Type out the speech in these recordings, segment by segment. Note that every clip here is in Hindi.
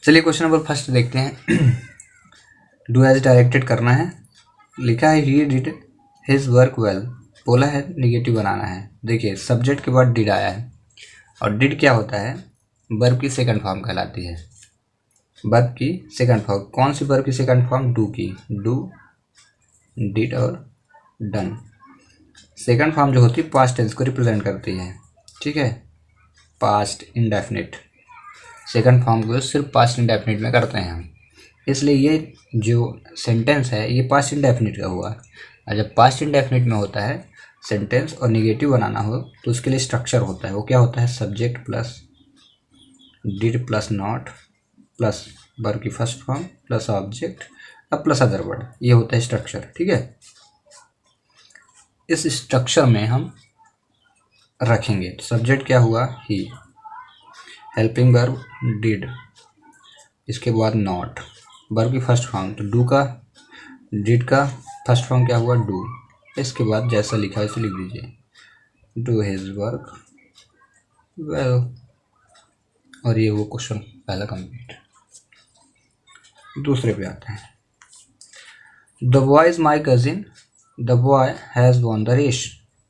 चलिए क्वेश्चन नंबर फर्स्ट देखते हैं। डू एज डायरेक्टेड करना है, लिखा है he did his work well, बोला है निगेटिव बनाना है। देखिए सब्जेक्ट के बाद डिड आया है और डिड क्या होता है, वर्ब की सेकंड फॉर्म कहलाती है। वर्ब की सेकंड फॉर्म, कौन सी वर्ब की सेकंड फॉर्म? डू की, डू, डिड और डन। सेकंड फॉर्म जो होती है पास्ट टेंस को रिप्रेजेंट करती है, ठीक है, पास्ट इंडेफिनिट। सेकंड फॉर्म को सिर्फ पास्ट इंडेफिनिट में करते हैं हम, इसलिए ये जो सेंटेंस है ये पास्ट इंडेफिनिट का हुआ। और जब पास्ट इंडेफिनिट में होता है सेंटेंस और निगेटिव बनाना हो तो उसके लिए स्ट्रक्चर होता है। वो क्या होता है? Subject plus did plus not plus verb की फर्स्ट फॉर्म प्लस ऑब्जेक्ट अब प्लस अदर वर्ड, ये होता है स्ट्रक्चर, ठीक है। इस स्ट्रक्चर में हम रखेंगे सब्जेक्ट क्या हुआ? ही, हेल्पिंग वर्ब डिड, इसके बाद नॉट, वर्ब की फर्स्ट फॉर्म तो डू का, डिड का फर्स्ट फॉर्म क्या हुआ? डू, इसके बाद जैसा लिखा है उसे लिख दीजिए, डू हिज वर्क वेल। और ये वो क्वेश्चन पहला कंप्लीट। दूसरे पे आते हैं। The boy is my cousin, the boy has won the race.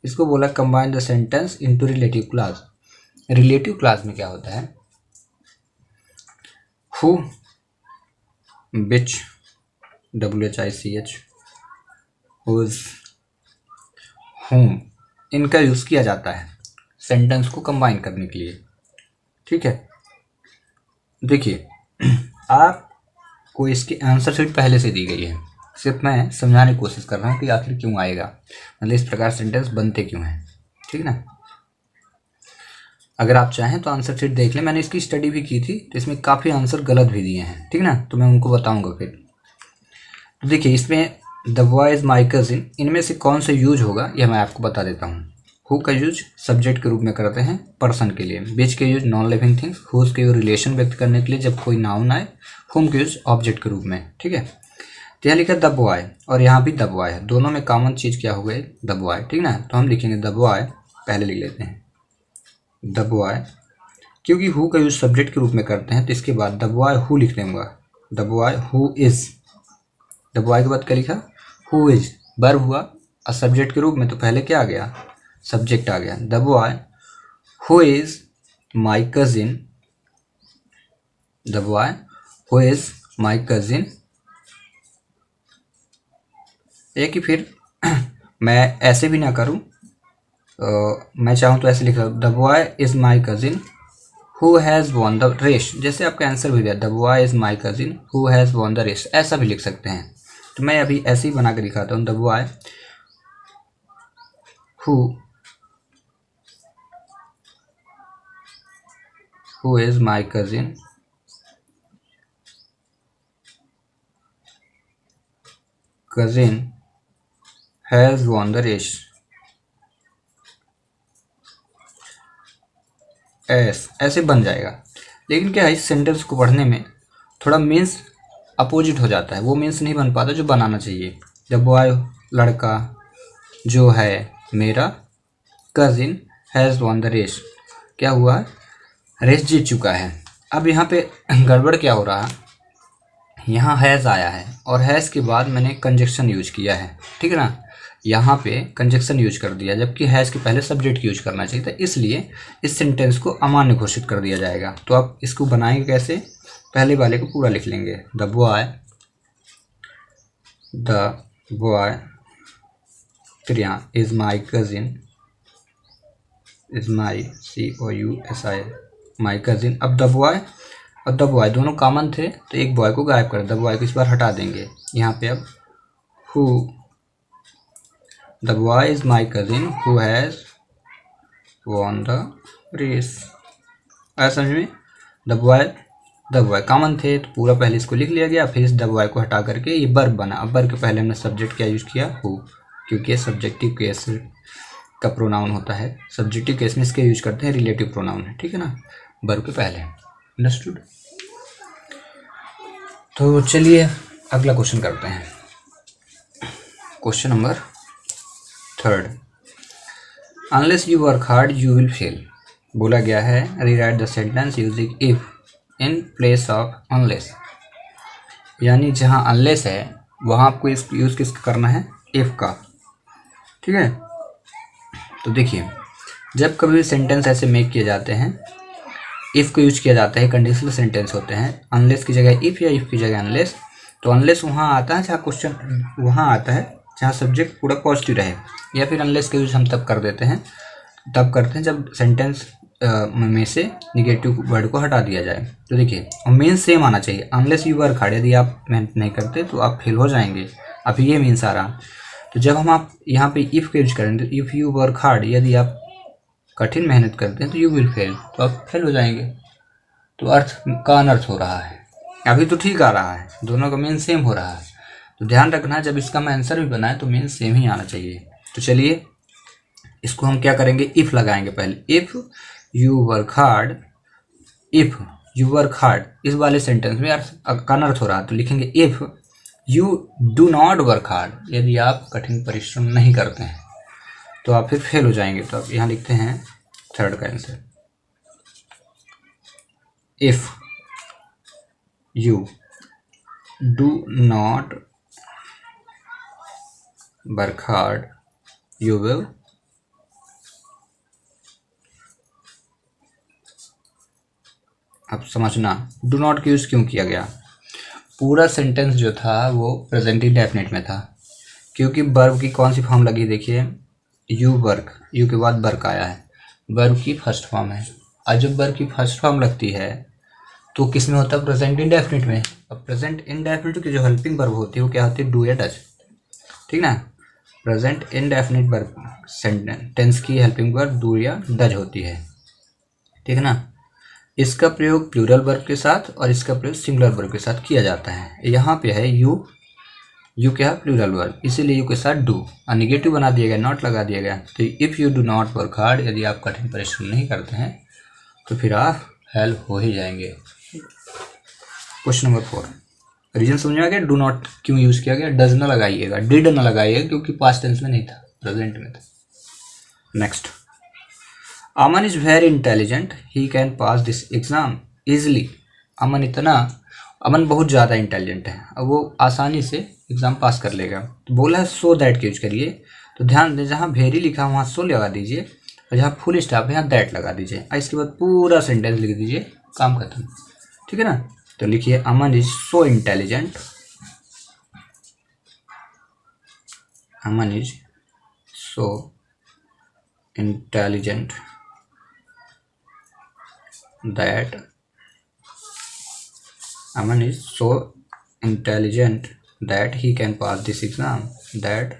इसको बोला combine the sentence into relative clause. Relative clause में क्या होता है? हु, विच, WHICH, हुज, हुम, इनका यूज़ किया जाता है सेंटेंस को कंबाइन करने के लिए, ठीक है। देखिए आपको इसकी आंसर शीट पहले से दी गई है, सिर्फ मैं समझाने की कोशिश कर रहा हूँ कि आखिर क्यों आएगा, मतलब इस प्रकार सेंटेंस बनते क्यों हैं, ठीक ना। अगर आप चाहें तो आंसर शीट देख लें, मैंने इसकी स्टडी भी की थी तो इसमें काफ़ी आंसर गलत भी दिए हैं, ठीक ना, तो मैं उनको बताऊंगा फिर। तो देखिए इसमें the boy is my cousin, इनमें से कौन सा यूज होगा यह मैं आपको बता देता हूँ। हु का यूज सब्जेक्ट के रूप में करते हैं पर्सन के लिए, विच के use non living things, whose के यूज रिलेशन व्यक्त करने के लिए जब कोई नाउन आए, हुम के यूज ऑब्जेक्ट के रूप में, ठीक है। तो यहाँ लिखा द बॉय और यहाँ भी द बॉय है, दोनों में कॉमन चीज़ क्या हो गई? द बॉय, ठीक ना। तो हम लिखेंगे द बॉय, पहले लिख लेते हैं द बॉय, क्योंकि हु का यूज सब्जेक्ट के रूप में करते हैं तो इसके बाद द बॉय हु लिख देंगे। The boy who is, the boy के बाद क्या लिखा? हु इज, वर्ब हुआ और सब्जेक्ट के रूप में तो पहले क्या आ गया? सब्जेक्ट आ गया। The boy who is my cousin, the boy who is my cousin. एक ही फिर मैं ऐसे भी ना करूं, मैं चाहूँ तो ऐसे लिख रहा हूँ the boy is my cousin who has won the race, जैसे आपका आंसर भी दिया the boy is my cousin who has won the race, ऐसा भी लिख सकते हैं। तो मैं अभी ऐसे ही बना के दिखाता हूँ the boy who is my cousin has won the race, ऐसे बन जाएगा। लेकिन क्या है, इस सेंटेंस को पढ़ने में थोड़ा मीन्स अपोजिट हो जाता है, वो मीन्स नहीं बन पाता जो बनाना चाहिए। जब बॉय लड़का जो है मेरा, cousin has won the race, क्या हुआ? रेस जीत चुका है। अब यहाँ पे गड़बड़ क्या हो रहा है, यहाँ हैज़ आया है और हैज़ के बाद मैंने कंजक्शन यूज किया है, ठीक है ना। यहाँ पे कंजक्शन यूज कर दिया जबकि हैज़ के पहले सब्जेक्ट यूज करना चाहिए था, इसलिए इस सेंटेंस को अमान्य घोषित कर दिया जाएगा। तो आप इसको बनाएंगे कैसे? पहले वाले को पूरा लिख लेंगे द बॉय फिर यहाँ is my cousin, is my COUSI, my cousin. अब द बॉय और द बॉय दोनों कॉमन थे तो एक बॉय को गायब कर, द बॉय को इस बार हटा देंगे। यहाँ पे अब who, the boy is my cousin who has won the race, आया समझ में। द बॉय कॉमन थे तो पूरा पहले इसको लिख लिया गया, फिर इस द बॉय को हटा करके ये वर्ब बना। अब वर्ब के पहले हमने सब्जेक्ट क्या यूज किया? हु, क्योंकि सब्जेक्टिव केस का प्रोनाउन होता है, सब्जेक्टिव केस में इसके यूज करते हैं रिलेटिव प्रोनाउन है, ठीक है ना, वर्ब के पहले। अंडरस्टूड। तो चलिए अगला क्वेश्चन करते हैं। Question number 3, unless you work hard you will fail. बोला गया है rewrite the sentence using if in place of unless, यानी जहाँ अनलेस है वहाँ आपको इस यूज़ किसका करना है, इफ़ का। ठीक है, तो देखिए जब कभी सेंटेंस ऐसे मेक किए जाते हैं, इफ़ को यूज किया जाता है, कंडीशनल सेंटेंस होते हैं, अनलेस की जगह इफ़ या इफ़ की जगह अनलेस, तो अनलेस वहाँ आता है जहाँ क्वेश्चन वहाँ आता है जहाँ सब्जेक्ट पूरा पॉजिटिव रहे, या फिर अनलेस का यूज हम तब कर देते हैं, तब करते हैं जब सेंटेंस में से निगेटिव वर्ड को हटा दिया जाए। तो देखिए और मीन सेम आना चाहिए, अनलेस यू वर्क हार्ड, यदि आप मेहनत नहीं करते तो आप फेल हो जाएंगे, अभी ये मीन्स आ रहा। तो जब हम आप यहाँ पे इफ़ का यूज करेंगे, तो इफ़ यू वर्क हार्ड, यदि आप कठिन मेहनत करते हैं तो यू विल फेल, तो आप फेल हो जाएंगे। तो अर्थ का अनर्थ हो रहा है, अभी तो ठीक आ रहा है, दोनों का मीन सेम हो रहा है। तो ध्यान रखना जब इसका मैं आंसर भी बनाए तो मीन सेम ही आना चाहिए। तो चलिए इसको हम क्या करेंगे, इफ़ लगाएंगे पहले। If you work hard, if you work hard, इस वाले सेंटेंस में का अनर्थ हो रहा है, तो लिखेंगे if you do not work hard, यदि आप कठिन परिश्रम नहीं करते हैं तो आप फिर फेल हो जाएंगे। तो आप यहाँ लिखते हैं थर्ड का answer, if you do not work hard you will अब समझना डू नॉट का यूज़ क्यों किया गया। पूरा सेंटेंस जो था वो प्रेजेंट इंडेफिनिट में था, क्योंकि वर्ब की कौन सी फॉर्म लगी, देखिए यू वर्क, यू के बाद वर्क आया है, वर्ब की फर्स्ट फॉर्म है। और जब वर्ब की फर्स्ट फॉर्म लगती है तो किस में होता है, प्रेजेंट इंडेफिनिट में। अब प्रेजेंट इंडेफिनिट की जो हेल्पिंग वर्ब होती है वो क्या होती है, डू या डज, ठीक ना। प्रेजेंट इंडेफिनिट वर्ब सेंटेंस की हेल्पिंग वर्ब डू या डज होती है, ठीक है ना। इसका प्रयोग प्लूरल वर्ब के साथ और इसका प्रयोग सिंगुलर वर्ब के साथ किया जाता है। यहाँ पे है यू, यू क्या है, प्लूरल वर्ब, इसीलिए यू के साथ डू और निगेटिव बना दिया गया, नॉट लगा दिया गया। तो if you do not work hard, यदि आप कठिन परिश्रम नहीं करते हैं तो फिर आप फेल हो ही जाएंगे। क्वेश्चन नंबर 4, रीजन समझ में आ गया, डू नॉट क्यों यूज़ किया गया। डज ना लगाइएगा, डिड ना लगाइएगा, क्योंकि पास्ट टेंस में नहीं था, प्रेजेंट में था। Next, Aman is very intelligent, he can pass this exam easily. Aman बहुत ज़्यादा इंटेलिजेंट है, अब वो आसानी से एग्ज़ाम पास कर लेगा। तो बोला है सो दैट का यूज करिए, तो ध्यान दें जहाँ वेरी लिखा वहाँ सो लगा दीजिए, और जहाँ फुल स्टॉप है यहाँ दैट लगा दीजिए, और इसके बाद पूरा सेंटेंस लिख दीजिए, काम खत्म, ठीक है ना। तो लिखिए Aman is so intelligent, Aman is so intelligent that Aman is so intelligent that he can pass this exam, that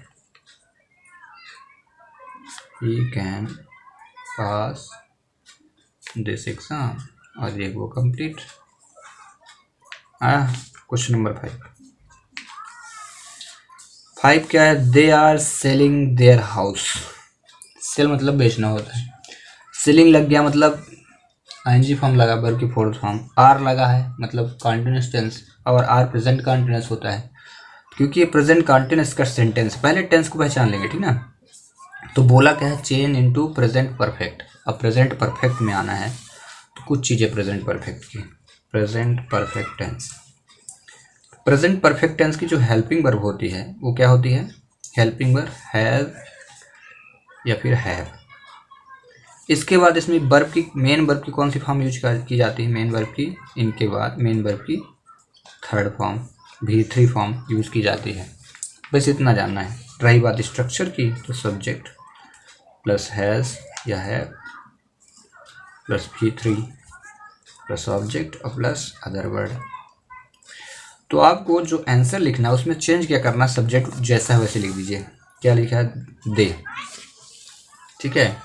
he can pass this exam, और ये वो कंप्लीट। क्वेश्चन नंबर 5 क्या है, they are selling their house. Sell मतलब बेचना होता है, सेलिंग लग गया मतलब आईएनजी फॉर्म लगा, वर्ब की फोर्थ फॉर्म, आर लगा है मतलब कॉन्टिन्यूस टेंस, और आर प्रेजेंट कॉन्टिन्यूस होता है, क्योंकि ये प्रेजेंट कॉन्टिन्यूस का सेंटेंस। पहले टेंस को पहचान लेंगे, ठीक ना। तो बोला क्या है, चेंज इनटू प्रेजेंट परफेक्ट। अब प्रेजेंट परफेक्ट में आना है तो कुछ चीज़ें प्रेजेंट परफेक्ट की, present perfect tense. Present perfect tense की जो हेल्पिंग वर्ब होती है वो क्या होती है, हेल्पिंग वर्ब हैव या फिर हैव। इसके बाद इसमें वर्ब की, मेन वर्ब की कौन सी फॉर्म यूज की जाती है, मेन वर्ब की, इनके बाद मेन वर्ब की third form V3 form use की जाती है। बस इतना जानना है। रही बात स्ट्रक्चर की, तो सब्जेक्ट प्लस हैज़ या have plus V3 plus object और प्लस अदर वर्ड। तो आपको जो आंसर लिखना है उसमें चेंज क्या करना, सब्जेक्ट जैसा है वैसे लिख दीजिए। क्या लिखा है, दे, ठीक है,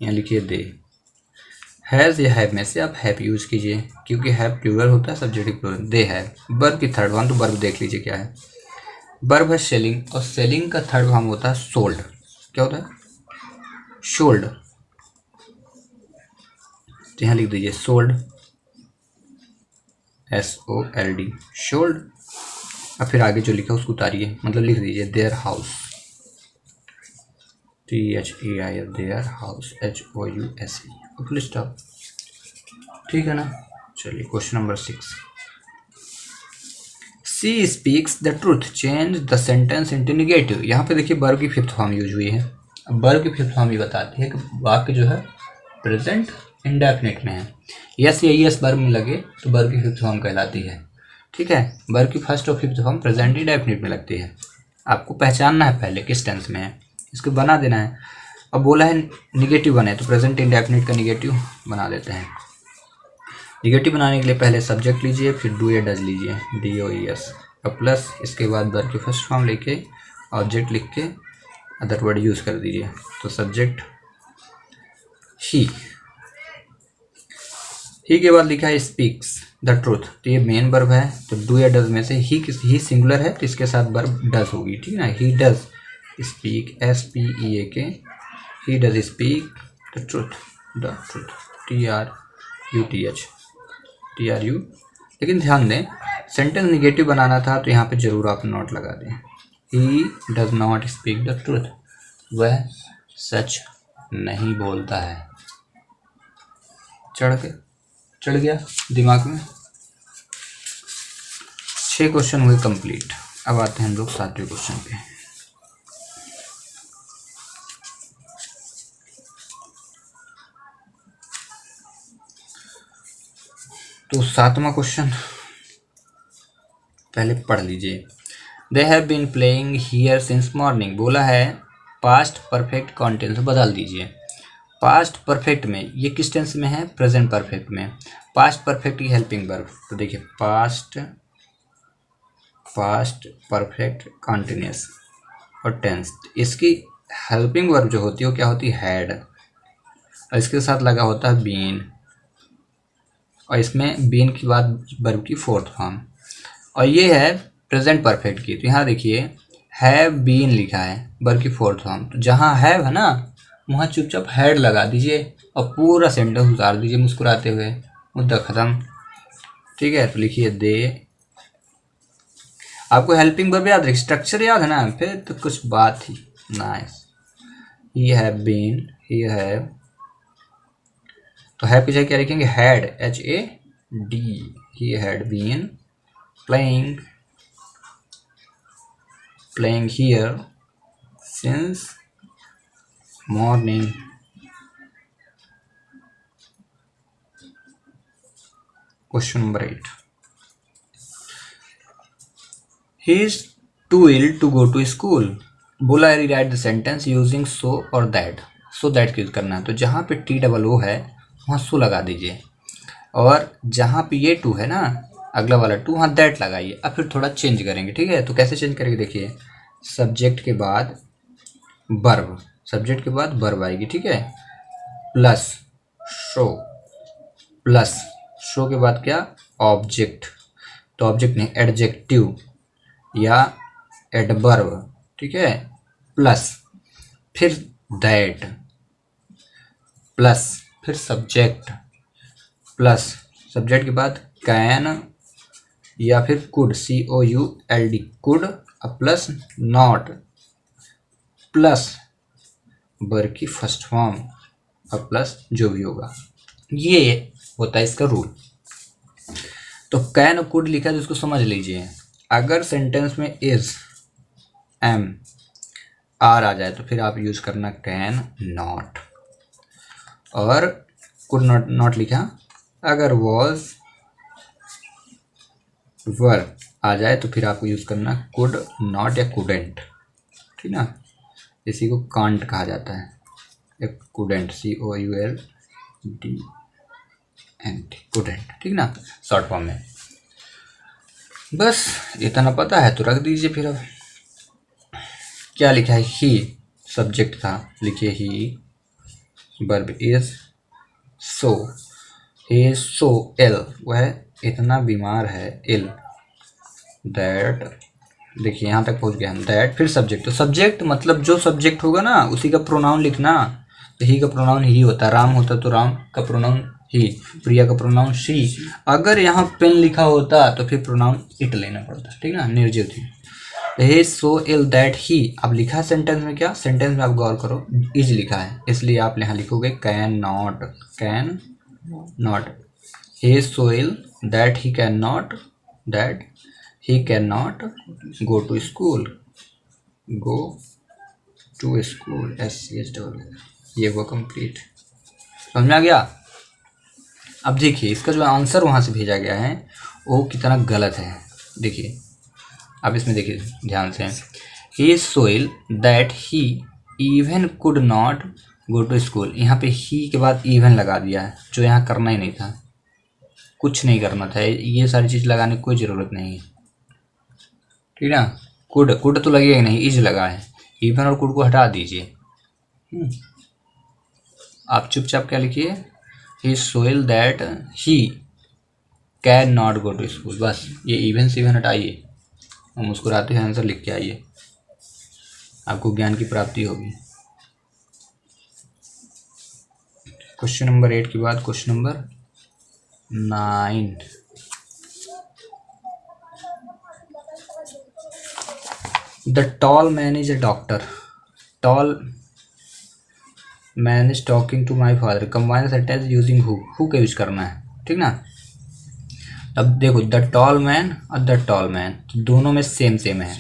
यहाँ लिखिए दे। हैज़ या हैव में से आप हैव यूज़ कीजिए, क्योंकि हैव प्लूरल होता है, subject plural. They have. Verb की थर्ड फॉर्म, तो वर्ब देख लीजिए क्या है। वर्ब है सेलिंग, और सेलिंग का थर्ड फॉर्म होता है सोल्ड। क्या होता है, सोल्ड। तो यहाँ लिख दीजिए सोल्ड, SOLD, सोल्ड। और फिर आगे जो लिखा उसको उतारिए, मतलब लिख दीजिए their house, THEIR, their house, HOUSE, full stop, ठीक है ना। चलिए question number 6, she speaks the truth, change the sentence into negative. यहाँ पे देखिए वर्ब की फिफ्थ फॉर्म यूज हुई है। अब वर्ब की फिफ्थ फॉर्म ये बताती है कि वाक्य जो है प्रेजेंट इंडेफिनिट में है। यस या यस वर्ब में लगे तो वर्ब की फिफ्थ फॉर्म कहलाती है। ठीक है, वर्ब की फर्स्ट और फिफ्थ फॉर्म प्रेजेंट इंडेफिनिट में लगती है। आपको पहचानना है पहले किस टेंस में है, इसको बना देना है। अब बोला है निगेटिव बने तो प्रेजेंट इंडेफिनिट का निगेटिव बना देते हैं। निगेटिव बनाने के लिए पहले सब्जेक्ट लीजिए, फिर डू या डज लीजिए, DOES, और प्लस इसके बाद वर्ब की फर्स्ट फॉर्म लेके ऑब्जेक्ट लिख के अदर वर्ड यूज़ कर दीजिए। तो सब्जेक्ट ही के बाद लिखा है स्पीक्स द ट्रूथ, तो ये मेन वर्ब है। तो डू या डज में से ही सिंगुलर है तो इसके साथ वर्ब डज होगी। ठीक है ना, he does speak, SPEAK, he does speak the truth, TRUTH। लेकिन ध्यान दें सेंटेंस निगेटिव बनाना था तो यहाँ पे जरूर आप नॉट लगा दें। He does not speak the truth, वह सच नहीं बोलता है। चढ़ गया दिमाग में। 6 क्वेश्चन हुए कंप्लीट। अब आते हैं हम लोग 7वें क्वेश्चन पे। तो 7वां क्वेश्चन पहले पढ़ लीजिए। They have been playing here since morning, बोला है पास्ट परफेक्ट कॉन्टेंस बदल दीजिए। पास्ट परफेक्ट में ये किस टेंस में है, प्रेजेंट परफेक्ट में। पास्ट परफेक्ट की हेल्पिंग वर्ब, तो देखिए पास्ट परफेक्ट कॉन्टिन्यूस और टेंस, इसकी हेल्पिंग वर्ब जो होती है वो क्या होती है, हैड, और इसके साथ लगा होता है बीन, और इसमें बीन की बाद वर्ब की फोर्थ फॉर्म, और ये है प्रेजेंट परफेक्ट की। तो यहाँ देखिए हैव बीन लिखा है वर्ब की फोर्थ फॉर्म, तो जहाँ हैव है ना वहाँ चुपचाप हैड लगा दीजिए और पूरा सेंटेंस उतार दीजिए मुस्कुराते हुए, मुद्दा खत्म। ठीक है, तो लिखिए दे। आपको हेल्पिंग वर्ब याद रखिए, स्ट्रक्चर याद है ना, फिर तो कुछ बात ही। Nice, he have been, he have, तो हैव की जगह क्या लिखेंगे, had, HAD, he had been playing here since morning. Question number 8. He is too ill to go to school. बोला है rewrite the sentence using so or that. So that use करना है, तो जहाँ पे TOO है वहाँ so लगा दीजिए, और जहाँ पे ये टू है ना अगला वाला टू, वहाँ दैट लगाइए। अब फिर थोड़ा चेंज करेंगे। ठीक है, तो कैसे चेंज करेंगे, देखिए सब्जेक्ट के बाद वर्ब आएगी। ठीक है, प्लस शो के बाद क्या, ऑब्जेक्ट, तो ऑब्जेक्ट नहीं एडजेक्टिव या एडवर्ब। ठीक है, प्लस फिर दैट, प्लस फिर सब्जेक्ट, प्लस सब्जेक्ट के बाद कैन या फिर could, COULD, could, plus not, plus verb की फर्स्ट फॉर्म और प्लस जो भी होगा, ये होता है इसका रूल। तो कैन और कुड लिखा है तो इसको समझ लीजिए। अगर सेंटेंस में इज, एम, आर आ जाए तो फिर आप यूज करना कैन नॉट, और कुड नॉट लिखा। अगर वॉज, वर आ जाए तो फिर आपको यूज करना कुड नॉट या कुडेंट। ठीक ना, इसी को कांट कहा जाता है, कुडेंट, COULDNT, कुडेंट। ठीक ना, शॉर्ट फॉर्म में। बस इतना पता है तो रख दीजिए। फिर अब क्या लिखा है, ही सब्जेक्ट था, लिखिए ही, verb is so, he so इल, वह इतना बीमार है, इल, दैट, देखिए यहाँ तक पहुँच गया हम, दैट, फिर सब्जेक्ट, तो सब्जेक्ट मतलब जो सब्जेक्ट होगा ना उसी का प्रोनाउन लिखना। तो ही का प्रोनाउन ही होता है, राम होता तो राम का प्रोनाउन ही, प्रिया का प्रोनाउन शी। अगर यहाँ पेन लिखा होता तो फिर प्रोनाउन इट लेना पड़ता। ठीक ना, निर्जीव थी। ही सो इल दैट ही, अब लिखा है सेंटेंस में क्या, सेंटेंस में आप गौर करो इज लिखा है, इसलिए आप यहाँ लिखोगे can not, he is so ill that he cannot go to school. go to school, ये वो कंप्लीट। समझ में आ गया। अब देखिए इसका जो आंसर वहाँ से भेजा गया है वो कितना गलत है। देखिए अब इसमें देखिए ध्यान से, he is so ill that he even could not go to school. यहाँ पे ही के बाद इवन लगा दिया है, जो यहाँ करना ही नहीं था, कुछ नहीं करना था, ये सारी चीज़ लगाने की कोई ज़रूरत नहीं है। ठीक है ना। कुड तो लगेगा ही नहीं, इज लगा है, इवन और कुड को हटा दीजिए। आप चुपचाप क्या लिखिए, he so ill that he cannot go to school. बस ये इवन से इवन हटाइए और मुस्कुराते हुए आंसर लिख के आइए, आपको ज्ञान की प्राप्ति होगी। क्वेश्चन नंबर 8 के बाद question number 9। The tall man is a doctor. Tall man is talking to my father. Combine sentence using who का यूज करना है, ठीक ना। अब देखो द टॉल मैन और द टॉल मैन दोनों में सेम है,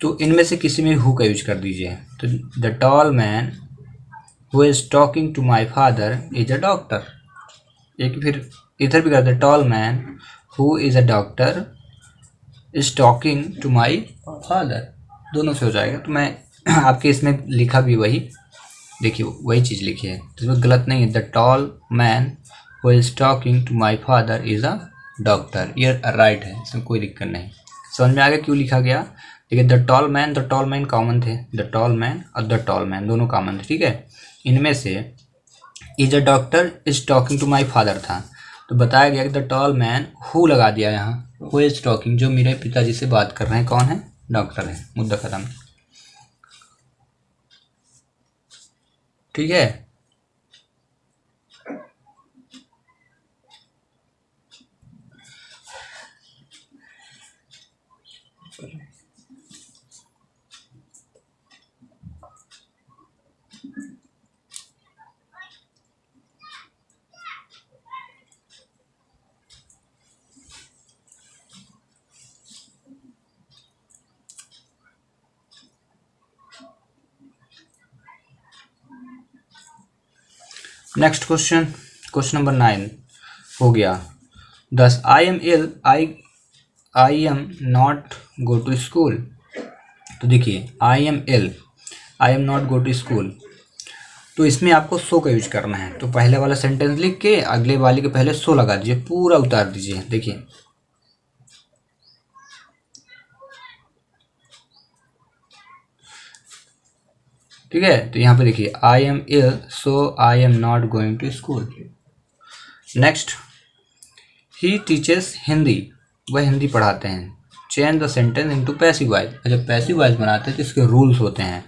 तो इनमें से किसी में हु का यूज कर दीजिए। तो the tall man who is talking to my father is a doctor. एक फिर इधर भी कर दे, tall man who is a doctor is talking to my father, दोनों से हो जाएगा। तो मैं आपके इसमें लिखा भी वही, देखिए वही चीज़ लिखी है, तो इसमें गलत नहीं है। The tall man who is talking to my father is a doctor, ये राइट है, इसमें कोई दिक्कत नहीं। समझ में आ गया क्यों लिखा गया। देखिए द टॉल मैन कॉमन थे, द टॉल मैन और द टॉल मैन दोनों कॉमन थे, ठीक है। इनमें से is a doctor is talking to my father था, तो बताया गया कि द टॉल मैन हु लगा दिया यहाँ, हु इज टॉकिंग, जो मेरे पिताजी से बात कर रहे हैं कौन है, डॉक्टर है, मुद्दा खत्म। ठीक है। नेक्स्ट क्वेश्चन, क्वेश्चन नंबर 9 हो गया। 10 I am ill I am not go to school. तो देखिए I am ill I am not go to school, तो इसमें आपको सो का यूज करना है। तो पहले वाला सेंटेंस लिख के अगले वाले के पहले सो लगा दीजिए, पूरा उतार दीजिए। देखिए ठीक है, तो यहाँ पे देखिए I am ill so I am not going to school. Next, he teaches Hindi, वह हिंदी पढ़ाते हैं। Change the sentence into passive voice. जब पैसिव वॉइस बनाते हैं तो इसके रूल्स होते हैं।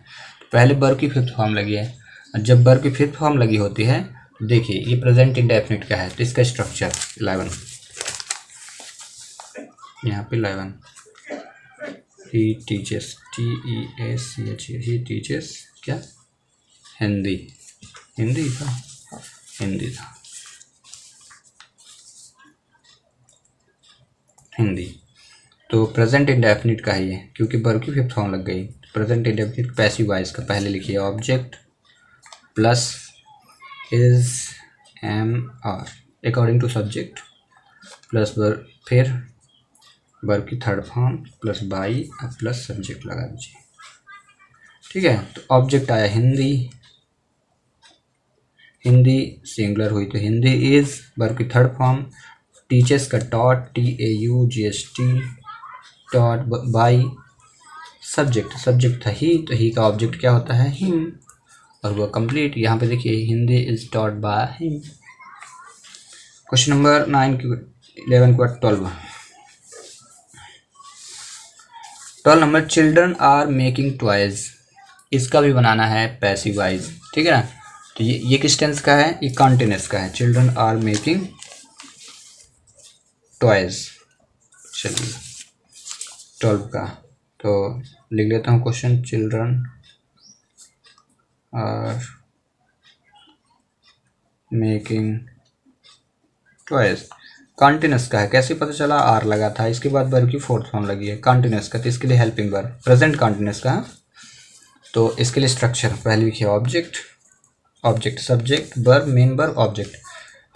पहले वर्ब की फिफ्थ फॉर्म लगी है, जब वर्ब की फिफ्थ फॉर्म लगी होती है तो देखिए ये प्रेजेंट इंडेफिनिट का है, तो इसका स्ट्रक्चर 11 यहाँ पे 11 he teaches TEACH, he teaches क्या, हिंदी, हिंदी था, हिंदी था, हिंदी। तो प्रेजेंट इंडेफिनिट का है ये, क्योंकि वर्ब की फिफ्थ फॉर्म लग गई। प्रेजेंट इंडेफिनिट पैसिव वॉइस का पहले लिखिए object plus is am are according to subject plus verb, फिर वर्ब की third form plus by plus subject लगा दीजिए। ठीक है, तो ऑब्जेक्ट आया हिंदी, हिंदी सिंगुलर हुई तो हिंदी इज, वर्ब की थर्ड फॉर्म टीचर्स का taught TAUGST taught, by subject, subject था ही, तो ही का ऑब्जेक्ट क्या होता है, हिम, और वह कंप्लीट। यहाँ पे देखिए Hindi is taught by him. Question number 9 की 11 के बाद 12 number, children are making toys. इसका भी बनाना है पैसिव वॉइस, ठीक है ना। तो ये किस टेंस का है, ये कॉन्टिन्यूअस का है। Children are making toys. चलिए 12 का तो लिख लेता हूँ question, children are making twice. Continuous का है, कैसे पता चला, आर लगा था, इसके बाद वर्ब की फोर्थ फॉर्म लगी है। कॉन्टिन्यूस का तो इसके लिए हेल्पिंग वर्ब, प्रेजेंट कॉन्टिन्यूस का है। तो इसके लिए स्ट्रक्चर पहले लिखिए object, object subject verb main verb object,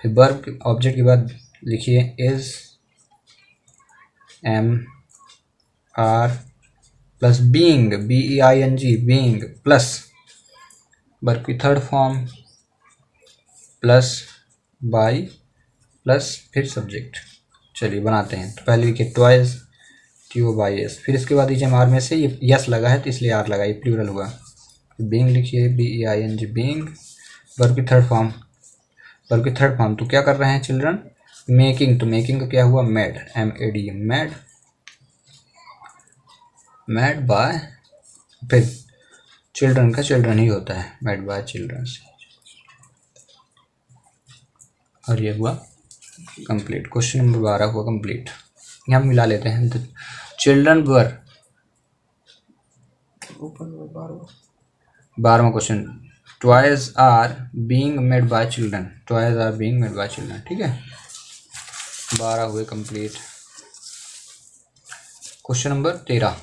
फिर वर्ब ऑब्जेक्ट के बाद लिखिए is am are plus being BEING being plus verb की third form plus by plus फिर सब्जेक्ट। चलिए बनाते हैं। तो पहले लिखिए ट्वाइस TOYS, फिर इसके बाद दीजिए आर में से ये यस लगा है तो इसलिए आर लगा, ये प्लूरल हुआ। बीइंग लिखिए BEING बीइंग, वर्ब की थर्ड फॉर्म, वर्ब की थर्ड फॉर्म तो क्या कर रहे हैं चिल्ड्रन, मेकिंग, तो मेकिंग का क्या हुआ made MAD made, made by, फिर चिल्ड्रन का चिल्ड्रन ही होता है, मेड बाय चिल्ड्रन, और ये हुआ कंप्लीट। क्वेश्चन नंबर 12 हुआ कंप्लीट। यहाँ मिला लेते हैं। तो चिल्ड्रन वर, 12वां question, toys are being made by children, toys are being made by children, ठीक है। 12 हुए complete. Question number 13,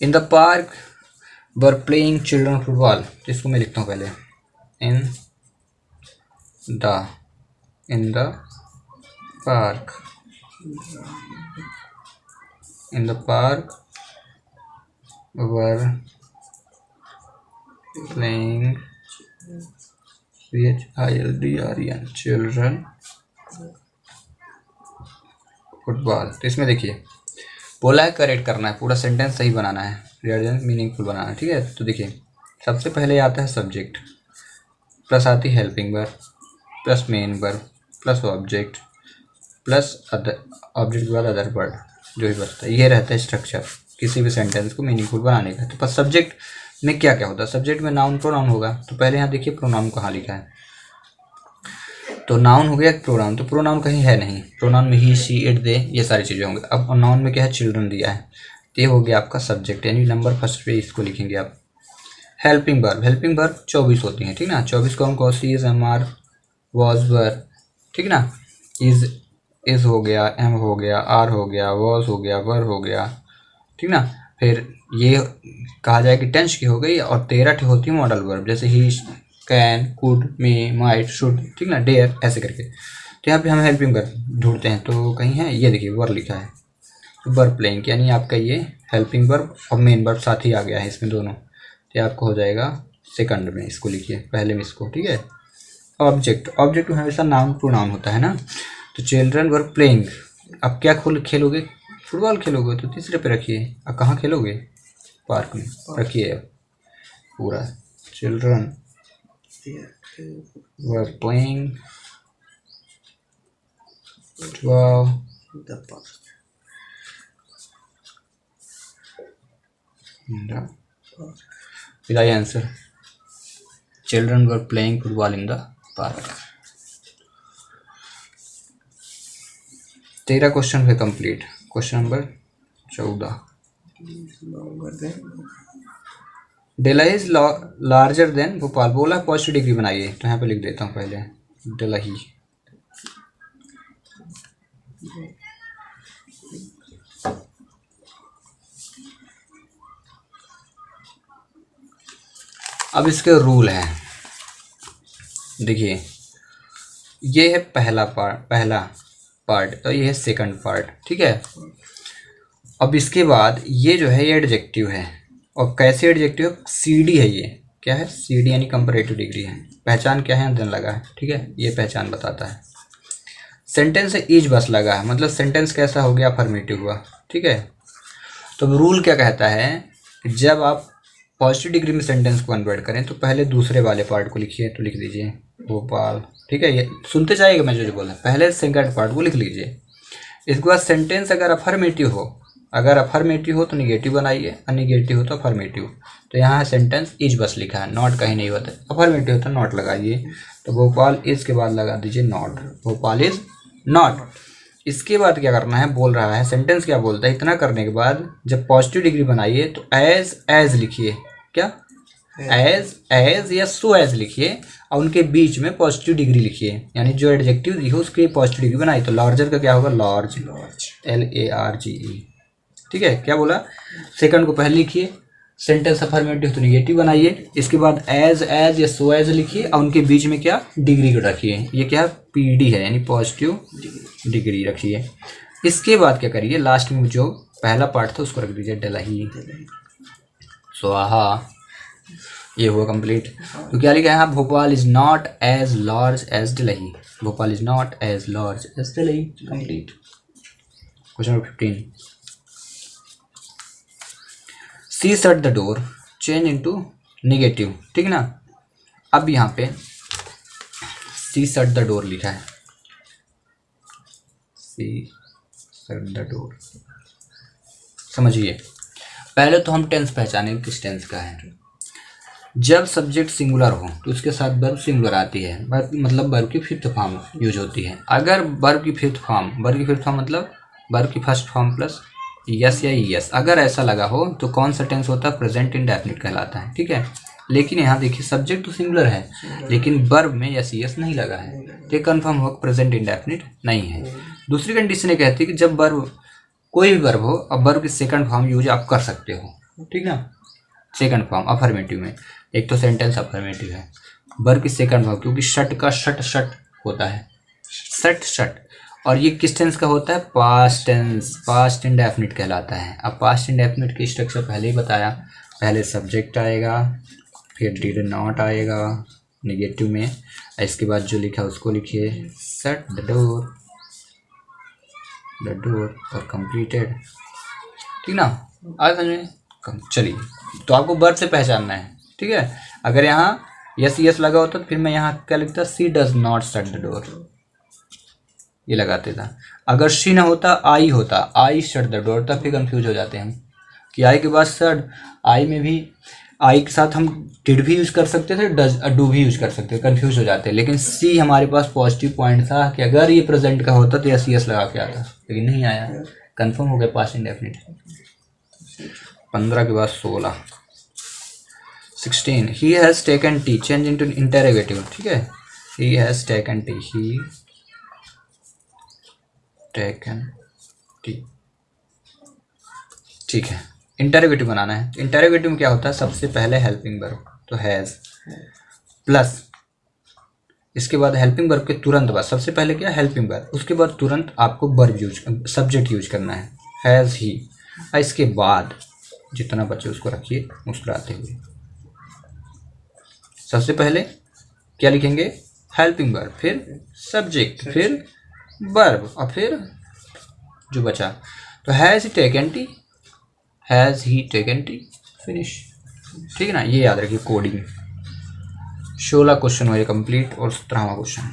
in the park were playing children football, इसको मैं लिखता हूँ पहले, in the park, in the park were playing CHILDREN children football. तो इसमें देखिए बोला है करेक्ट करना है, पूरा सेंटेंस सही बनाना है, रिलेवेंट मीनिंगफुल बनाना है, ठीक है। तो देखिए सबसे पहले आता है सब्जेक्ट, प्लस आती है helping verb, plus main verb, plus object, plus other, object के बाद अदर वर्ड जो भी बचता है। ये रहता है स्ट्रक्चर किसी भी सेंटेंस को मीनिंगफुल बनाने का। तो पर सब्जेक्ट में क्या क्या होता है, सब्जेक्ट में नाउन प्रोनाउन होगा। तो पहले यहाँ देखिए प्रोनाउन कहाँ लिखा है, तो नाउन हो गया प्रोनाउन, तो प्रोनाउन कहीं है नहीं, प्रोनाउन में ही शी इट दे ये सारी चीज़ें होंगी। अब नाउन में क्या है, चिल्ड्रन दिया है, तो ये हो गया आपका सब्जेक्ट, यानी नंबर फर्स्ट पे इसको लिखेंगे आप। हेल्पिंग वर्ब, हेल्पिंग वर्ब 24 होती हैं, ठीक ना। 24 कौन कौन सी, इज, एम, आर, वॉज, वर, ठीक ना। इज हो गया, एम हो गया, आर हो गया, वॉज हो गया, वर हो गया, ठीक ना। फिर ये कहा जाए कि टेंस की हो गई, और 13 होती है मॉडल वर्ब, जैसे ही, can, could, may, might, should, ठीक ना, डेयर, ऐसे करके। तो यहाँ पे हम हेल्पिंग वर्ब ढूंढते हैं, तो कहीं है, ये देखिए वर्ब लिखा है, वर्ब प्लेइंग, यानी आपका ये हेल्पिंग वर्ब और मेन वर्ब साथ ही आ गया है इसमें दोनों। तो आपको हो जाएगा सेकंड में, इसको लिखिए पहले में इसको, ठीक है। ऑब्जेक्ट, ऑब्जेक्ट में हमेशा नाउन प्रोनाउन होता है ना। तो चिल्ड्रन वर प्लेइंग, अब क्या खेलोगे, फुटबॉल खेलोगे, तो तीसरे पे रखिए। अब कहाँ खेलोगे, पार्क में रखिए पूरा। Children were playing football Did I answer? Children were playing football in the park. 13 question है complete. Question number 14, Delhi is larger than Bhopal, बोला पॉजिटिव डिग्री बनाइए, तो यहाँ पे लिख देता हूँ पहले डेल्ही। अब इसके रूल हैं, देखिए ये है पहला पार्ट और ये है सेकंड पार्ट, ठीक है। अब इसके बाद ये जो है ये एडजेक्टिव है, और कैसे एडजेक्टिव, CD है, ये क्या है, CD यानी कंपैरेटिव डिग्री है। पहचान क्या है, देन लगा है, ठीक है, ये पहचान बताता है। सेंटेंस है इज बस लगा है, मतलब सेंटेंस कैसा हो गया, अफर्मेटिव हुआ, ठीक है। तो रूल क्या कहता है, जब आप पॉजिटिव डिग्री में सेंटेंस को कन्वर्ट करें तो पहले दूसरे वाले पार्ट को लिखिए, तो लिख दीजिए भोपाल, ठीक है। ये सुनते जाइएगा मैं जो बोला, पहले सेकंड पार्ट को लिख लीजिए। इसके बाद सेंटेंस अगर अफर्मेटिव हो तो निगेटिव बनाइए, और निगेटिव हो तो अफर्मेटिव। तो यहाँ सेंटेंस इज बस लिखा है, नॉट कहीं नहीं होता, अफर्मेटिव होता नॉट लगाइए। तो भोपाल इज के बाद लगा दीजिए नॉट, भोपाल इज नॉट। इसके बाद क्या करना है, बोल रहा है सेंटेंस क्या बोलता है, इतना करने के बाद जब पॉजिटिव डिग्री बनाइए तो एज लिखिए, क्या एज या सो एज लिखिए और उनके बीच में पॉजिटिव डिग्री लिखिए, यानी जो एडजेक्टिव लिखो उसकी पॉजिटिव डिग्री बनाई। तो लार्जर का क्या होगा, लार्ज, LARGE। ठीक है, क्या बोला, सेकंड को पहले लिखिए, सेंटेंस अफर्मेटिव तो निगेटिव बनाइए, इसके बाद एज या सो एज लिखिए और उनके बीच में क्या डिग्री को रखिए, ये क्या PD है यानी पॉजिटिव डिग्री रखिए। इसके बाद क्या करिए, लास्ट में जो पहला पार्ट था उसको रख दीजिए डलही, स्वाहा। ये हुआ कंप्लीट। तो क्या लिखा है यहाँ, Bhopal is not as large as Delhi, Bhopal is not as large as Delhi. Complete. Question number 15, she shut the door change into negative. ठीक ना, अब यहाँ पे सी शट द डोर लिखा है, सी शट द डोर। समझिए, पहले तो हम टेंस पहचानेंगे किस टेंस का है। जब सब्जेक्ट सिंगुलर हो तो उसके साथ वर्ब सिंगुलर आती है, मतलब वर्ब की फिफ्थ फॉर्म यूज होती है। अगर वर्ब की फिफ्थ फॉर्म मतलब वर्ब की फर्स्ट फॉर्म प्लस यस या ईएस अगर ऐसा लगा हो तो कौन सा टेंस होता है, प्रेजेंट इंडेफिनिट कहलाता है। ठीक है, लेकिन यहाँ देखिए सब्जेक्ट तो सिंगुलर है लेकिन वर्ब में यस ईएस नहीं लगा है, तो ये कन्फर्म हो प्रेजेंट इंडेफिनिट नहीं है। दूसरी कंडीशन ये कहती है कि जब वर्ब कोई भी वर्ब हो, अब वर्ब की सेकंड फॉर्म यूज आप कर सकते हो। ठीक ना, सेकंड फॉर्म अफर्मेटिव में, एक तो सेंटेंस अफर्मेटिव है, वर्ब की सेकंड फॉर्म, क्योंकि शट का शट होता है, शट, और ये किस टेंस का होता है, पास्ट टेंस, पास्ट इंडेफिनिट कहलाता है। अब पास्ट इंडेफिनिट की स्ट्रक्चर पहले ही बताया, पहले सब्जेक्ट आएगा, फिर डिड नॉट आएगा नेगेटिव में, इसके बाद जो लिखा उसको लिखिए शट द डोर और कंप्लीटेड। ठीक ना, आज समझ में। चलिए, तो आपको वर्ब से पहचानना है। ठीक है, अगर यहाँ यस लगा होता तो फिर मैं यहाँ क्या लिखता, she does not shut the door, ये लगाते था। अगर शी ना होता, आई होता, आई शट द डोर, तब फिर कंफ्यूज हो जाते हैं हम कि आई के बाद शट, आई में भी आई के साथ हम डिड भी यूज कर सकते थे, डज डू भी यूज कर सकते थे, कंफ्यूज हो जाते हैं। लेकिन सी हमारे पास पॉजिटिव पॉइंट था कि अगर ये प्रेजेंट का होता तो यस लगा के आता, लेकिन नहीं आया, कंफर्म हो गया पास्ट इंडेफिनिट। 15 के बाद 16 he has taken T change into interrogative. ठीक है, he has taken T, he taken T. ठीक है, इंटरोगेटिव बनाना है। इंटरोगेटिव में क्या होता है, सबसे पहले हेल्पिंग वर्ब तो हैज़ प्लस, इसके बाद हेल्पिंग वर्ब के तुरंत बाद सबसे पहले क्या हेल्पिंग वर्ब, उसके बाद तुरंत आपको वर्ब यूज सब्जेक्ट यूज करना है, हैज़ ही। इसके बाद जितना बचे उसको रखिए मुस्कुराते हुए। सबसे पहले क्या लिखेंगे, हेल्पिंग वर्ब, फिर सब्जेक्ट, फिर वर्ब और फिर जो बचा। तो has he taken T, has he taken T, finish. ठीक है ना, ये याद रखिए कोडिंग। 16 क्वेश्चन हुए कंप्लीट और 17वां question,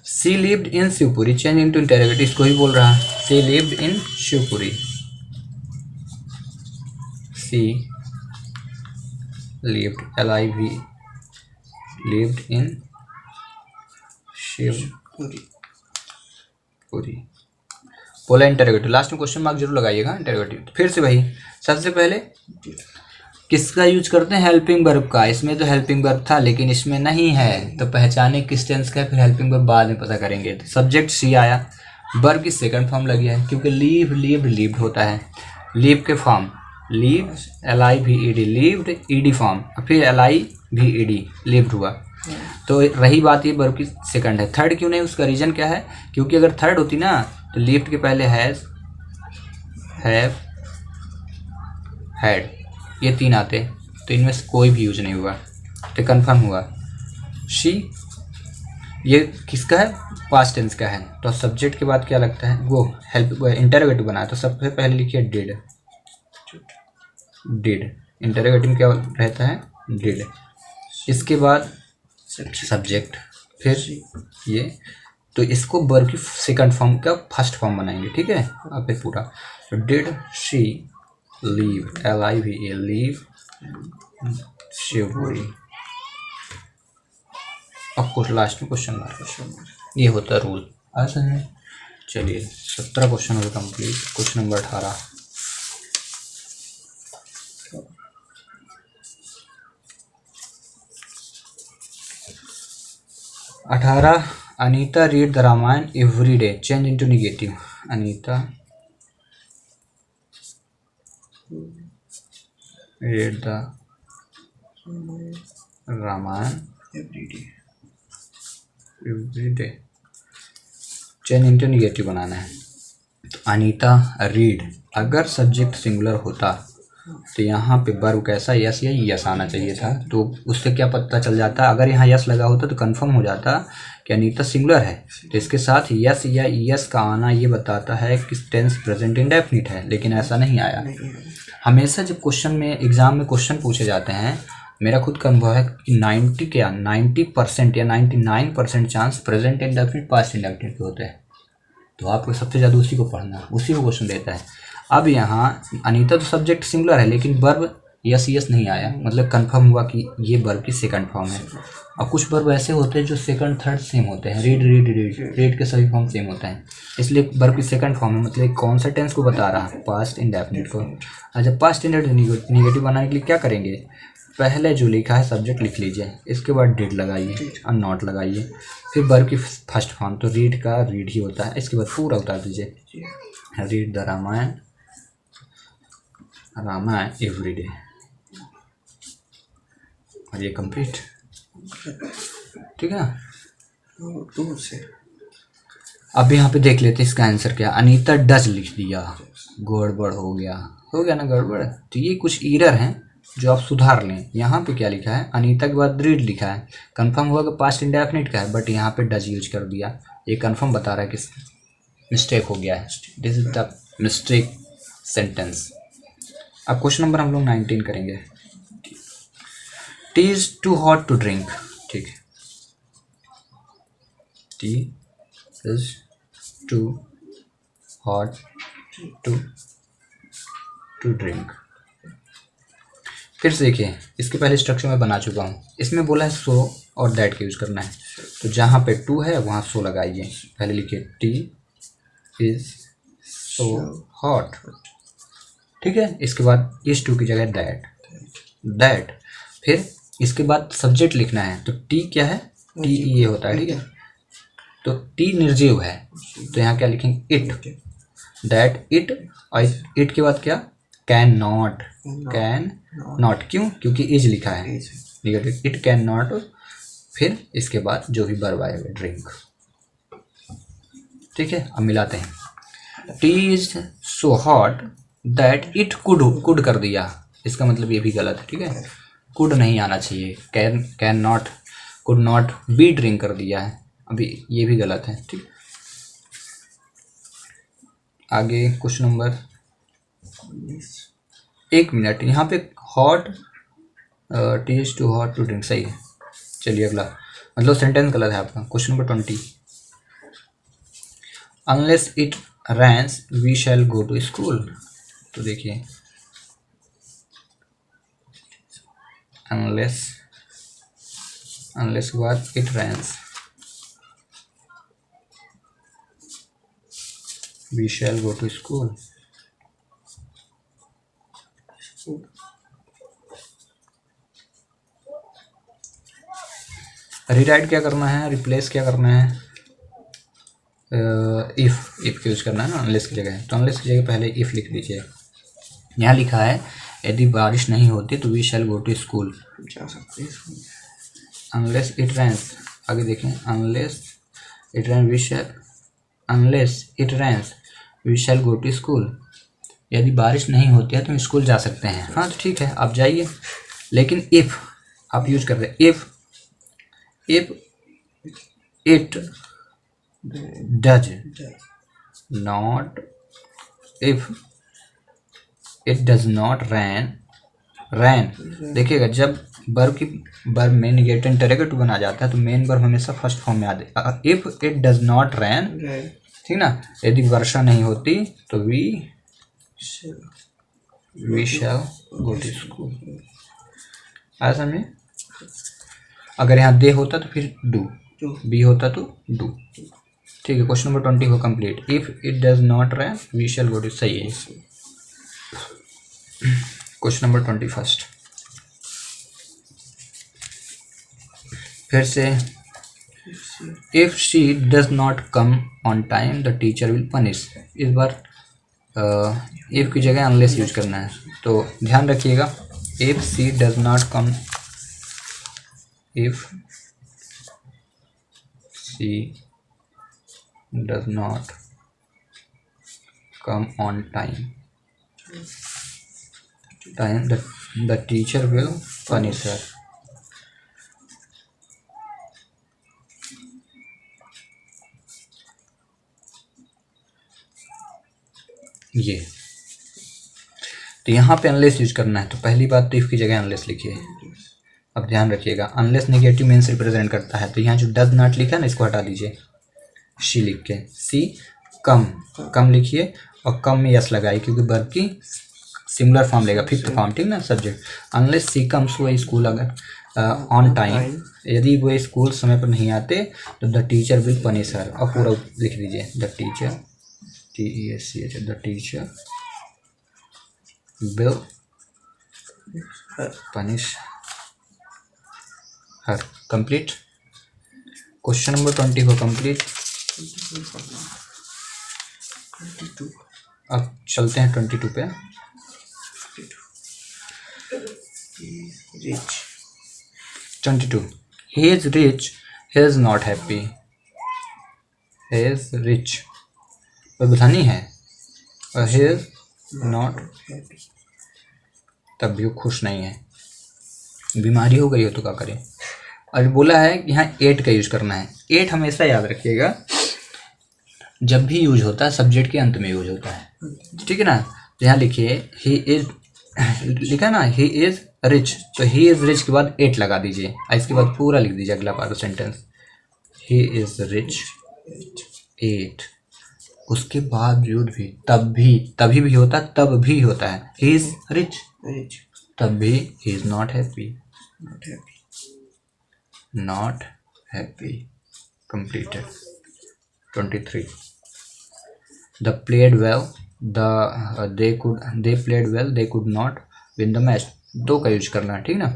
she lived in Shivpuri change into interrogative. इसको ही बोल रहा है, she lived in Shivpuri, she lived LIV lived in Shivpuri. बोला इंटरोगेटिव, लास्ट में क्वेश्चन मार्क जरूर लगाइएगा इंटरोगेटिव। फिर से वही, सबसे पहले किसका यूज करते हैं, हेल्पिंग वर्ब का। इसमें तो हेल्पिंग वर्ब था लेकिन इसमें नहीं है, तो पहचाने किस टेंस का है, फिर हेल्पिंग वर्ब बाद में पता करेंगे। तो सब्जेक्ट सी आया, वर्ब की सेकंड फॉर्म लगी है क्योंकि लीव लीव्ड लीव्ड होता है, लीव के form leave LIVED levied ED form, फिर LIVED लीव्ड हुआ। तो रही बात ये वर्ब की सेकंड है, थर्ड क्यों नहीं, उसका रीजन क्या है, क्योंकि अगर थर्ड होती ना तो लीव्ड के पहले हैज़, हैव, हैड, ये 3 आते तो इनमें से कोई भी यूज नहीं हुआ, तो कंफर्म हुआ शी। ये किसका है, पास्ट टेंस का है। तो सब्जेक्ट के बाद क्या लगता है, वो हेल्प इंटरोगेटिव बनाया, तो सबसे पहले लिखिए डिड, डिड इंटरोगेटिव में क्या रहता है, डिड। इसके बाद सब्जेक्ट, फिर ये, तो इसको वर्ब की सेकंड फॉर्म का फर्स्ट फॉर्म बनाएंगे। ठीक है, अब फिर पूरा, तो did she leave LIVE leave Shivpuri. अब कुछ लास्ट में क्वेश्चन मार्क, ये होता है रूल। आज समझ में। चलिए 17 क्वेश्चन हो complete. Question number 18, 18 Anita read the Ramayan every day, change into negative. Anita read the Ramayan every day, change into negative बनाना है। अनीता रीड, अगर सब्जेक्ट सिंगुलर होता तो यहाँ पे वर्ब कैसा यस या यस आना चाहिए था, तो उससे क्या पता चल जाता, अगर यहाँ यस लगा होता तो कंफर्म हो जाता कि अनीता सिंगुलर है। तो इसके साथ यस या यस का आना ये बताता है कि टेंस प्रेजेंट इंडेफिनिट है, लेकिन ऐसा नहीं आया। हमेशा जब क्वेश्चन में एग्जाम में क्वेश्चन पूछे जाते हैं, मेरा खुद का अनुभव है कि 90% या 99% chance present indefinite past indefinite के होते हैं। तो आपको सबसे ज़्यादा उसी को पढ़ना है, उसी को क्वेश्चन देता है। अब यहाँ अनीता तो सब्जेक्ट सिंगुलर है, लेकिन वर्ब यस यस नहीं आया, मतलब कंफर्म हुआ कि ये वर्ब की सेकंड फॉर्म है। और कुछ वर्ब ऐसे होते हैं जो सेकंड थर्ड सेम होते हैं, रीड रीड रीड रीड के सभी फॉर्म सेम होते हैं, इसलिए वर्ब की सेकंड फॉर्म है, मतलब कौन सा टेंस को बता रहा है, पास्ट इंडेफिनिट को। अच्छा, पास्ट इंडेफिनिट निगेटिव बनाने के लिए क्या करेंगे, पहले जो लिखा है सब्जेक्ट लिख लीजिए, इसके बाद डिड लगाइए और नॉट लगाइए, फिर वर्ब की फर्स्ट फॉर्म, तो रीड का रीड ही होता है, इसके बाद पूरा उतार दीजिए, read the Ramayan every day, और ये कंप्लीट। ठीक है, दूर से अब यहाँ पे देख लेते हैं इसका आंसर क्या। अनीता डज लिख दिया, गड़बड़ हो गया ना गड़बड़, तो ये कुछ एरर हैं जो आप सुधार लें। यहाँ पे क्या लिखा है, अनीता के बाद रीड लिखा है, कंफर्म हुआ कि पास्ट इंडेफिनिट का है, बट यहाँ पे डज यूज कर दिया, ये कंफर्म बता रहा है कि मिस्टेक हो गया है, this is the mistake sentence. अब क्वेश्चन नंबर हम लोग 19 करेंगे। Tea is too hot to drink, ठीक है, tea is too hot to drink. फिर से देखिए, इसके पहले स्ट्रक्चर में बना चुका हूँ, इसमें बोला है सो और दैट का यूज करना है, तो जहाँ पे टू है वहाँ सो लगाइए। पहले लिखिए टी इज सो हॉट, ठीक है, इसके बाद इज टू की जगह दैट, फिर इसके बाद सब्जेक्ट लिखना है, तो टी क्या है, टी ये होता है, ठीक है, तो टी निर्जीव है, तो यहाँ क्या लिखेंगे, इट, दैट इट, और इट के बाद क्या, कैन नॉट, क्यों, क्योंकि इज लिखा है, इट कैन नॉट, फिर इसके बाद जो भी वर्ब आएगा ड्रिंक। ठीक है, अब मिलाते हैं, T is so hot that it could कर दिया, इसका मतलब ये भी गलत है, ठीक है, कुड नहीं आना चाहिए, can not, could not be drink कर दिया है, अभी ये भी गलत है, ठीक। आगे क्वेश्चन नंबर 1 मिनट, यहाँ पे hot, tea is too hot to drink सही है। चलिए अगला, मतलब सेंटेंस गलत है आपका। Question number 20, unless it rains we shall go to school, तो देखिए अनलेस के बाद it rains, we shall go to school, rewrite क्या करना है, रिप्लेस क्या करना है, इफ यूज करना है ना अनलेस की जगह, तो अनलेस की जगह पहले इफ लिख दीजिए। यहाँ लिखा है यदि बारिश नहीं होती तो we shall go to school, जा सकते हैं, अनलेस इट रेन्स, आगे देखें, unless it rains we shall go to school, यदि बारिश नहीं होती है तो हम स्कूल जा सकते हैं। हाँ तो ठीक है, आप जाइए, लेकिन इफ़ आप यूज कर रहे हैं, if it does not, if it does not rain, देखिएगा जब वर्ब में निगेटिव इंटरोगेटिव बना जाता है तो मेन वर्ब हमेशा फर्स्ट फॉर्म में आते हैं। If it does not rain, ठीक ना, यदि वर्षा नहीं होती तो we shall go to school, आया समझे। अगर यहाँ दे होता तो फिर डू, बी होता तो डू, ठीक है। क्वेश्चन नंबर 20 को complete, if it does not rain we shall go to, सही है। क्वेश्चन नंबर 21, फिर से if she does not come on time the teacher will punish. इस बार इफ की जगह अनलेस यूज करना है, तो ध्यान रखिएगा। If she does not come, if she does not come on time the teacher will punish her। ये तो यहाँ पे अनलेस यूज करना है, तो पहली बात तो इफ की जगह अनलेस लिखिए। अब ध्यान रखिएगा, अनलेस नेगेटिव मीन्स रिप्रेजेंट करता है, तो यहाँ जो डज नॉट लिखा है ना, इसको हटा दीजिए, शी लिख के सी कम लिखिए, और कम में यस लगाइए क्योंकि वर्ब की सिंगुलर फॉर्म लेगा, फिफ्थ फॉर्म, ठीक ना। सब्जेक्ट अनलेस सी कम्स वो स्कूल अगर ऑन टाइम, यदि वो स्कूल समय पर नहीं आते तो द टीचर विल पनिश हर, और पूरा लिख दीजिए the teacher, TESCH, the teacher will punish her. Complete. Question number 24 complete. 22। अब चलते हैं 22 पे। Rich. 22 he is rich, he is not happy। he is rich वह धनी है, और he is not Happy. तब भी वो खुश नहीं है। बीमारी हो गई हो तो क्या करें। अभी बोला है कि यहाँ एट का यूज करना है। एट हमेशा याद रखिएगा, जब भी यूज होता है सब्जेक्ट के अंत में यूज होता है, ठीक है ना। तो यहाँ लिखिए ही इज, लिखा ना ही इज रिच, तो ही इज रिच के बाद एट लगा दीजिए, इसके बाद पूरा लिख दीजिए अगला part sentence. He is rich 8, उसके बावजूद भी, तभी भी होता है, तब भी होता है। He is rich, Rich. तब भी he is not happy, Not happy. Not happy. Completed. 23 the played well, they played well, they could not win the match. दो का यूज करना है, ठीक ना।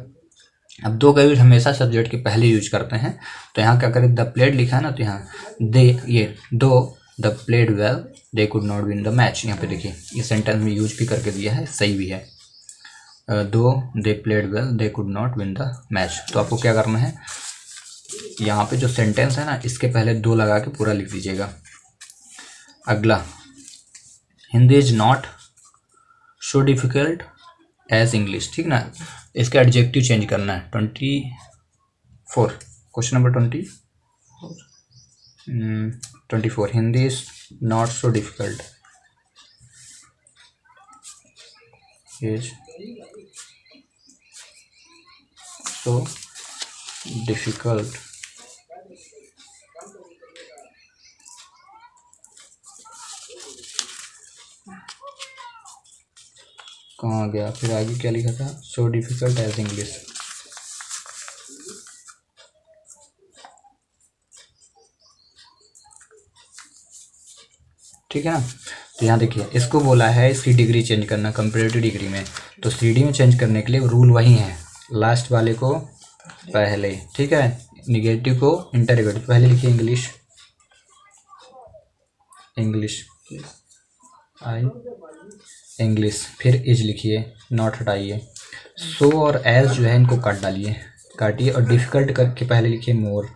अब दो का यूज हमेशा सब्जेक्ट के पहले यूज करते हैं, तो यहाँ क्या करें, द प्लेड लिखा है ना, तो यहाँ दे, ये दो, the played well, they could not win the match. यहाँ पे देखिए ये सेंटेंस में यूज भी करके दिया है, सही भी है। दो they played well, they could not win the match. तो आपको क्या करना है, यहाँ पे जो सेंटेंस है ना, इसके पहले दो लगा के पूरा लिख दीजिएगा। अगला, Hindi is not so difficult as English, ठीक ना। इसका एडजेक्टिव चेंज करना है। 24 question number 24 Hindi is not so difficult is so difficult कहाँ गया, फिर आगे क्या लिखा था, सो डिफिकल्ट एज इंग्लिश। ठीक है ना। तो यहाँ देखिए इसको बोला है इसकी डिग्री चेंज करना कंपैरेटिव डिग्री में, तो CD में चेंज करने के लिए रूल वही है, लास्ट वाले को पहले, ठीक है, निगेटिव को इंटरोगेटिव पहले लिखिए। इंग्लिश आई इंग्लिश, फिर इज लिखिए, नॉट हटाइए। सो और एज जो है इनको काटिए, और डिफ़िकल्ट करके पहले लिखिए मोर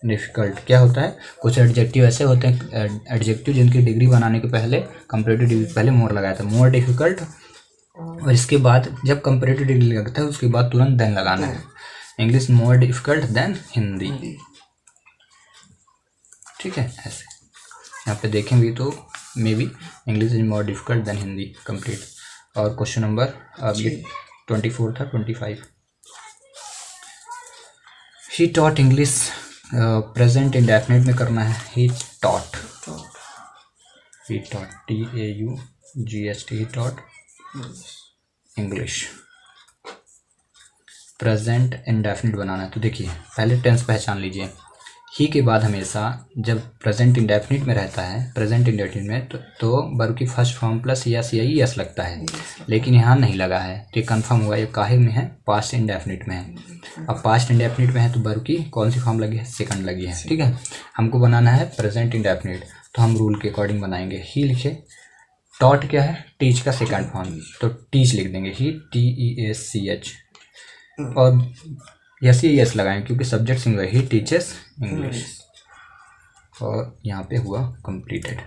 डिफ़िकल्ट। क्या होता है, कुछ एडजेक्टिव ऐसे होते हैं, एडजेक्टिव जिनकी डिग्री बनाने के पहले कंपैरेटिव डिग्री पहले मोर लगाया था, मोर डिफ़िकल्ट, और इसके बाद जब कंपैरेटिव डिग्री लगता है उसके बाद तुरंत देन लगाना है। English more difficult than Hindi, ठीक है। ऐसे यहाँ पे देखेंगे तो maybe English is more difficult than Hindi. Complete. और क्वेश्चन नंबर अब ये 24 था। 25 he taught English, present indefinite में करना है। He taught TAUGHT, he taught English, present indefinite बनाना है। तो देखिए पहले टेंस पहचान लीजिए, ही के बाद हमेशा जब प्रेजेंट इंडेफिनिट में रहता है, प्रेजेंट इंडेफिनिट में तो वर्ब की फर्स्ट फॉर्म प्लस यस या ई एस लगता है, लेकिन यहाँ नहीं लगा है। तो ये कन्फर्म हुआ, ये काहे में है, पास्ट इंडेफिनिट में है। अब पास्ट इंडेफिनिट में है तो वर्ब की कौन सी फॉर्म लगी है, सेकंड लगी है। ठीक है, हमको बनाना है प्रेजेंट इंडेफिनिट, तो हम रूल के अकॉर्डिंग बनाएंगे। ही लिखे, टॉट क्या है, टीच का सेकंड फॉर्म, तो टीच लिख देंगे, ही TEACH, और यस ही यस लगाएंगे क्योंकि subject singular, he teaches English. और यहाँ पे हुआ कंप्लीटेड।